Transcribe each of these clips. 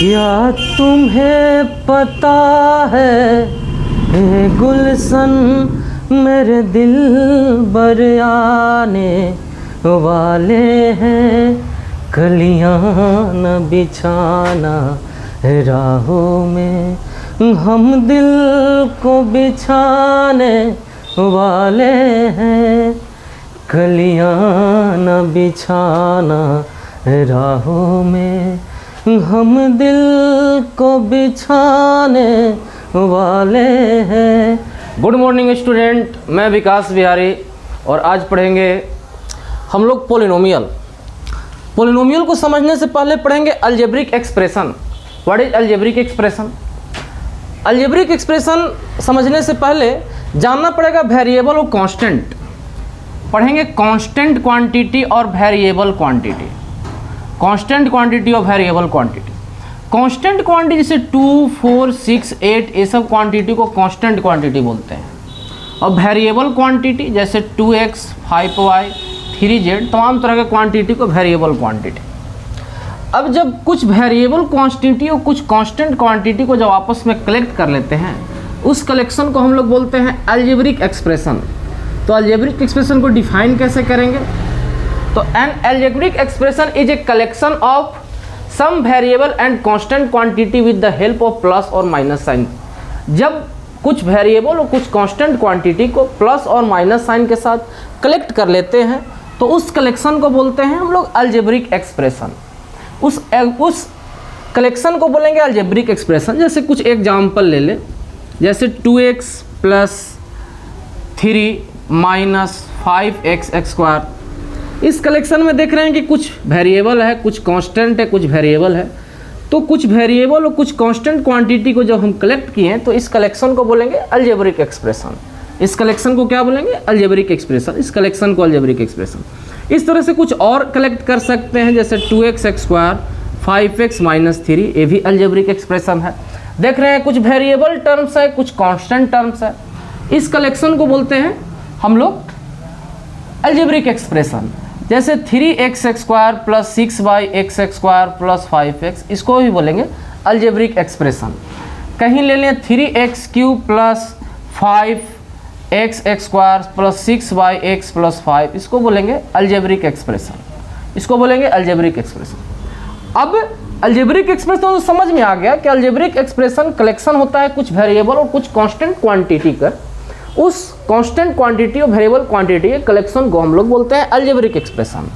क्या तुम्हें पता है ये गुलशन मेरे दिल बर आने वाले हैं, कलियां न बिछाना राहों में, हम दिल को बिछाने वाले हैं, कलियां न बिछाना राहों में, हम दिल को बिछाने वाले हैं। गुड मॉर्निंग स्टूडेंट, मैं विकास बिहारी और आज पढ़ेंगे हम लोग पोलिनोमियल। पोलिनोमियल को समझने से पहले पढ़ेंगे algebraic expression. What is algebraic expression? Algebraic expression समझने से पहले जानना पड़ेगा वेरिएबल और कांस्टेंट। पढ़ेंगे कांस्टेंट क्वांटिटी और वेरिएबल क्वांटिटी। कांस्टेंट क्वांटिटी और वेरिएबल क्वांटिटी। कांस्टेंट क्वांटिटी जैसे 2, 4, 6, 8 ये सब क्वांटिटी को कांस्टेंट क्वांटिटी बोलते हैं। और वेरिएबल क्वांटिटी जैसे 2x, 5y, 3z तमाम तरह के क्वांटिटी को वेरिएबल क्वांटिटी। अब जब कुछ वेरिएबल क्वांटिटी और कुछ कांस्टेंट क्वांटिटी को जब आपस में कलेक्ट कर लेते हैं, उस कलेक्शन को हम लोग बोलते हैं अलजेब्रिक एक्सप्रेशन। तो अलजेब्रिक एक्सप्रेशन को डिफाइन कैसे करेंगे? तो an algebraic expression is a collection of some variable and constant quantity with the help of plus और माइनस साइन। जब कुछ वेरिएबल और कुछ कांस्टेंट क्वांटिटी को प्लस और माइनस साइन के साथ कलेक्ट कर लेते हैं तो उस कलेक्शन को बोलते हैं हम लोग अलजेब्रिक एक्सप्रेशन। उस कलेक्शन को बोलेंगे अलजेब्रिक एक्सप्रेशन। जैसे कुछ एग्जाम्पल ले लें, जैसे 2x + 3 - 5x² इस कलेक्शन में देख रहे हैं कि कुछ वेरिएबल है, कुछ कांस्टेंट है, कुछ वेरिएबल है। तो कुछ वेरिएबल और कुछ कांस्टेंट क्वांटिटी को जब हम कलेक्ट किए हैं तो इस कलेक्शन को बोलेंगे अलजेब्रिक एक्सप्रेशन। इस कलेक्शन को क्या बोलेंगे? Algebraic expression. इस कलेक्शन को अलजेब्रिक एक्सप्रेशन। इस तरह से कुछ और कलेक्ट कर सकते हैं, जैसे 2x² 5x - 3 ये भी अलजेब्रिक एक्सप्रेशन है। देख रहे हैं कुछ वेरिएबल टर्म्स है, कुछ कांस्टेंट टर्म्स है। इस कलेक्शन को बोलते हैं हम लोग अलजेब्रिक एक्सप्रेशन। जैसे 3x² + 6x² + 5x इसको भी बोलेंगे अलजेब्रिक एक्सप्रेशन। कहीं ले लें 3x³ + 5x² + 6x + 5 इसको बोलेंगे अलजेब्रिक एक्सप्रेशन। इसको बोलेंगे अलजेब्रिक एक्सप्रेशन। अब अलजेब्रिक एक्सप्रेशन तो समझ में आ गया कि अलजेब्रिक एक्सप्रेशन कलेक्शन होता है कुछ वेरिएबल और कुछ कांस्टेंट क्वांटिटी का। उस कांस्टेंट क्वांटिटी और वेरिएबल क्वांटिटी के कलेक्शन को हम लोग बोलते हैं अलजेब्रिक एक्सप्रेशन।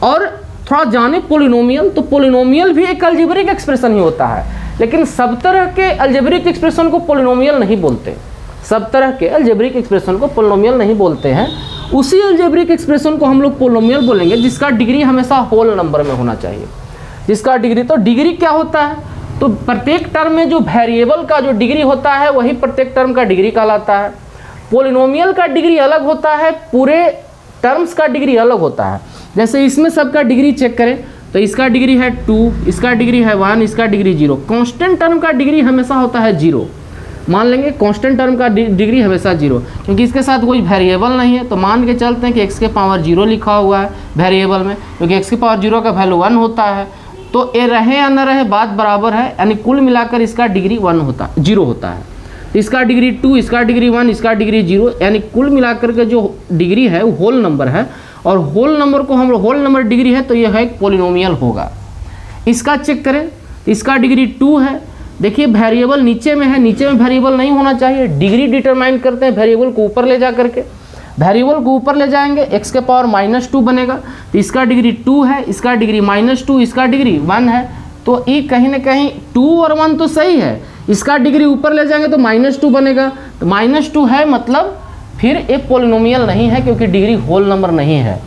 और थोड़ा जाने पोलिनोमियल, तो पोलिनोमियल भी एक अलजेब्रिक एक्सप्रेशन ही होता है, लेकिन सब तरह के अलजेब्रिक एक्सप्रेशन को पोलिनोमियल नहीं बोलते। सब तरह के अलजेब्रिक एक्सप्रेशन को पोलिनोमियल नहीं बोलते हैं। उसी अलजेब्रिक एक्सप्रेशन को हम लोग पोलिनोमियल बोलेंगे जिसका डिग्री हमेशा होल नंबर में होना चाहिए। जिसका डिग्री, तो डिग्री क्या होता है? तो प्रत्येक टर्म में जो वेरिएबल का जो डिग्री होता है वही प्रत्येक टर्म का डिग्री कहलाता है। पोलिनोमियल का डिग्री अलग होता है, पूरे टर्म्स का डिग्री अलग होता है। जैसे इसमें सबका डिग्री चेक करें तो इसका डिग्री है 2, इसका डिग्री है 1, इसका डिग्री 0। कांस्टेंट टर्म का डिग्री हमेशा होता है 0। मान लेंगे कांस्टेंट टर्म का डिग्री हमेशा 0, क्योंकि इसके साथ कोई वेरिएबल नहीं है। तो मान के चलते हैं कि x⁻0 लिखा हुआ है वेरिएबल में, क्योंकि x⁻0 का वैल्यू 1 होता है। तो ये रहे या न रहे बात बराबर है, यानी कुल मिलाकर इसका डिग्री 0 होता है। इसका डिग्री 2, इसका डिग्री 1, इसका डिग्री 0, यानी कुल मिलाकर के जो डिग्री है वो होल नंबर है। और होल नंबर को हम होल नंबर डिग्री है तो यह है पोलिनोमियल होगा। इसका चेक करें, इसका डिग्री 2 है। देखिए वेरिएबल नीचे में है, नीचे में वेरिएबल नहीं होना चाहिए। डिग्री डिटरमाइन करते हैं वेरिएबल को ऊपर ले जा करके। वेरिएबल को ऊपर ले जाएंगे x⁻² बनेगा। तो इसका डिग्री 2 है, इसका डिग्री -2, इसका डिग्री 1 है। तो ये कहीं ना कहीं 2 और 1 तो सही है। इसका डिग्री ऊपर ले जाएंगे तो -2 बनेगा। तो -2 है मतलब फिर एक पोलिनोमियल नहीं है, क्योंकि डिग्री होल नंबर नहीं है।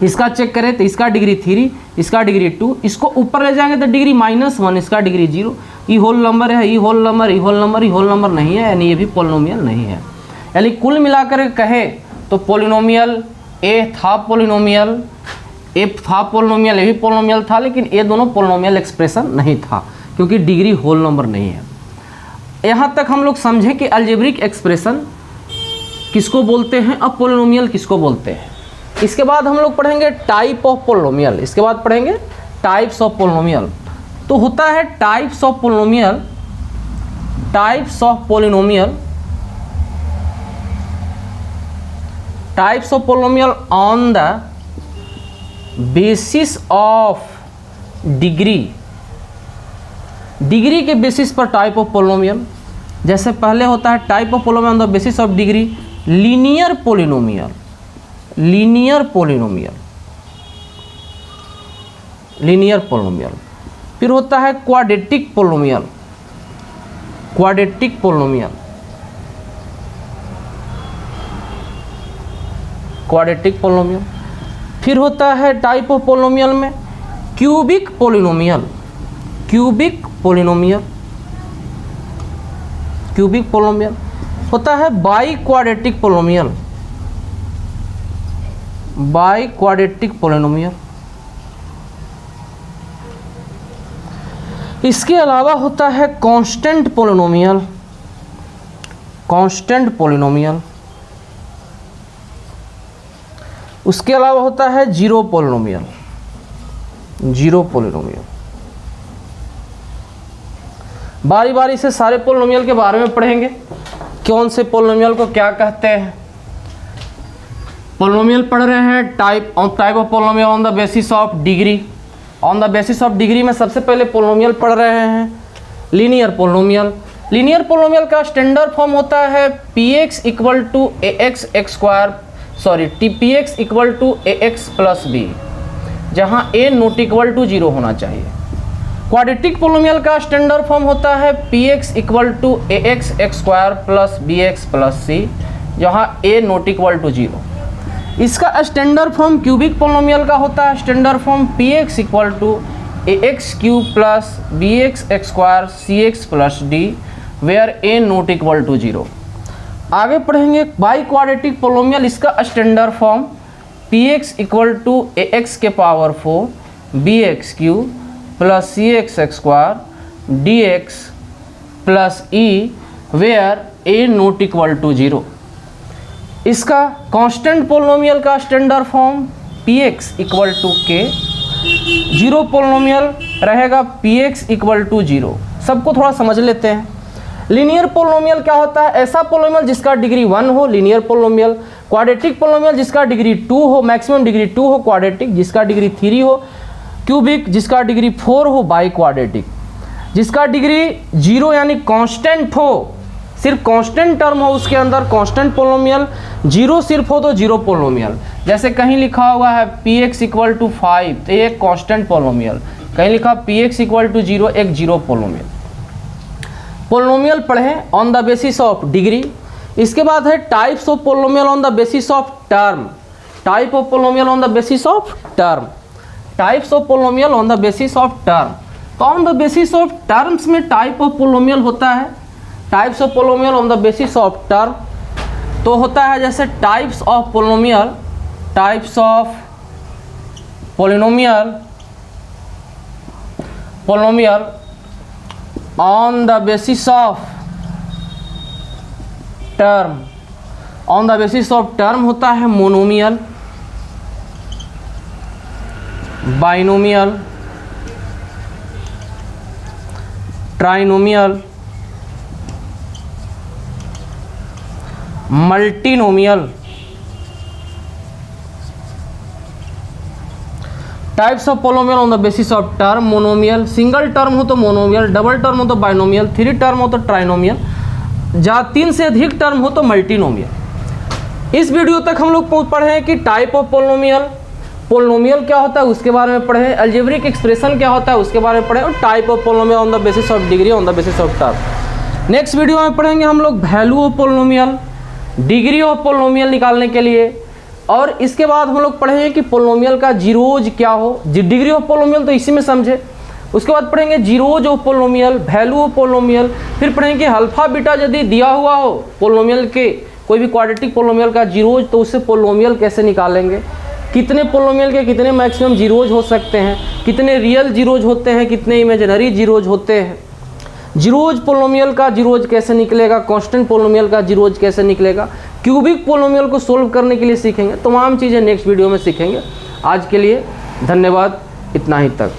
इसका चेक करें तो इसका डिग्री 3, इसका डिग्री 2, इसको ऊपर ले जाएंगे तो डिग्री -1, इसका डिग्री 0। ये होल नंबर है, ये होल नंबर, ये होल नंबर, ये होल नंबर नहीं है, यानी ये भी पोलिनोमियल नहीं है। यानी कुल मिलाकर कहे तो पोलिनोमियल ए था, पोलिनोमियल ए था, पोलिनोमियल ए भी पोलिनोमियल था, लेकिन ये दोनों पोलिनोमियल एक्सप्रेशन नहीं था क्योंकि डिग्री होल नंबर नहीं है। यहाँ तक हम लोग समझे कि अलजेब्रिक एक्सप्रेशन किसको बोलते हैं, अब पोलिनोमियल किसको बोलते हैं। इसके बाद हम लोग पढ़ेंगे टाइप ऑफ पोलिनोमियल। इसके बाद पढ़ेंगे टाइप्स ऑफ पोलिनोमियल। तो होता है types of polynomial, types of polynomial, types of polynomial on the basis of degree, degree के बेसिस पर टाइप ऑफ पोलिनोमियल। जैसे पहले होता है type of polynomial on the basis of degree, linear polynomial, linear polynomial, linear polynomial. फिर होता है quadratic polynomial, quadratic polynomial, quadratic polynomial. फिर होता है टाइप ऑफ पोलिनोमियल में cubic polynomial, cubic polynomial, cubic polynomial. होता है by quadratic polynomial, by quadratic polynomial. इसके अलावा होता है कांस्टेंट पोलिनोमियल, कांस्टेंट पोलिनोमियल। उसके अलावा होता है जीरो पोलिनोमियल, जीरो पोलिनोमियल। बारी बारी से सारे पोलिनोमियल के बारे में पढ़ेंगे, कौन से पोलिनोमियल को क्या कहते हैं। पोलिनोमियल पढ़ रहे हैं type of polynomial on the basis of degree. On the basis of degree में सबसे पहले पोलिनोमियल पढ़ रहे हैं लीनियर पोलिनोमियल। लीनियर पोलिनोमियल का स्टैंडर्ड फॉर्म होता है px equal to ax x square, sorry px equal to ax plus B, जहाँ a नॉट इक्वल टू 0 होना चाहिए। क्वाड्रेटिक पोलिनोमियल का स्टैंडर्ड फॉर्म होता है px equal to ax x square plus bx plus सी, जहाँ a not equal to 0। इसका standard form cubic polynomial का होता है standard form px equal to ax cube plus bx x square cx plus d, where a not equal to 0। आगे पढ़ेंगे biquadratic polynomial. इसका standard form px equal to ax के power 4 bx cube plus cx x square dx plus e, where a not equal to 0। इसका constant polynomial का standard form px equal to k, zero polynomial रहेगा px equal to 0। सबको थोड़ा समझ लेते हैं। Linear polynomial क्या होता है? ऐसा पोलिनोमियल जिसका डिग्री 1 हो, लीनियर पोलिनोमियल। क्वाड्रेटिक पोलिनोमियल जिसका डिग्री 2 हो, मैक्सिमम डिग्री 2 हो। क्वाड्रेटिक जिसका डिग्री 3 हो। क्यूबिक जिसका डिग्री 4 हो। बाई क्वाड्रेटिक जिसका डिग्री 0 यानी कांस्टेंट हो, सिर्फ कांस्टेंट टर्म हो उसके अंदर, कांस्टेंट पोलिनोमियल। 0 सिर्फ हो तो जीरो पोलिनोमियल। जैसे कहीं लिखा हुआ है px इक्वल टू 5 तो एक कांस्टेंट पोलिनोमियल, कहीं लिखा px इक्वल टू 0 एक जीरो पोलिनोमियल। पोलिनोमियल पढ़ें on the basis of degree. इसके बाद है types of polynomial on the basis of term. Type of polynomial on the basis of term, types of polynomial on the basis of term. तो on the basis of terms में type of polynomial होता है। Types of polynomial on the basis of term तो होता है जैसे types of polynomial, types of polynomial, polynomial on the basis of term. On the basis of term होता है monomial, binomial, trinomial, multinomial. Types of polynomial on the basis of term, monomial, single term हो तो monomial, double term हो तो binomial, 3 term हो तो trinomial, जहाँ 3 से अधिक टर्म हो तो मल्टीनोमियल। इस वीडियो तक हम लोग पढ़े हैं कि टाइप ऑफ पोलिनोमियल, पोलिनोमियल क्या होता है उसके बारे में पढ़े, अलजेब्रिक एक्सप्रेशन क्या होता है उसके बारे में पढ़े, और type of polynomial on the basis of degree, on the basis of term. Next video में पढ़ेंगे हम लोग value of polynomial, degree of polynomial निकालने के लिए, और इसके बाद हम लोग पढ़ेंगे कि पोलिनोमियल का जीरोज क्या हो। डिग्री ऑफ पोलिनोमियल तो इसी में समझे। उसके बाद पढ़ेंगे zeros of polynomial, value of polynomial. फिर पढ़ेंगे कि अल्फा बीटा यदि दिया हुआ हो पोलिनोमियल के, कोई भी क्वाड्रेटिक पोलिनोमियल का जीरोज, तो उससे पोलिनोमियल कैसे निकालेंगे, कितने पोलिनोमियल के कितने मैक्सिमम जीरोज हो सकते हैं, कितने रियल जीरोज होते हैं, कितने इमेजिनरी जीरोज होते हैं, जीरोज पोलिनोमियल का जीरोज कैसे निकलेगा, कांस्टेंट पोलिनोमियल का जीरोज कैसे निकलेगा, क्यूबिक पोलिनोमियल को सोल्व करने के लिए सीखेंगे। तमाम चीज़ें नेक्स्ट वीडियो में सीखेंगे। आज के लिए धन्यवाद, इतना ही तक।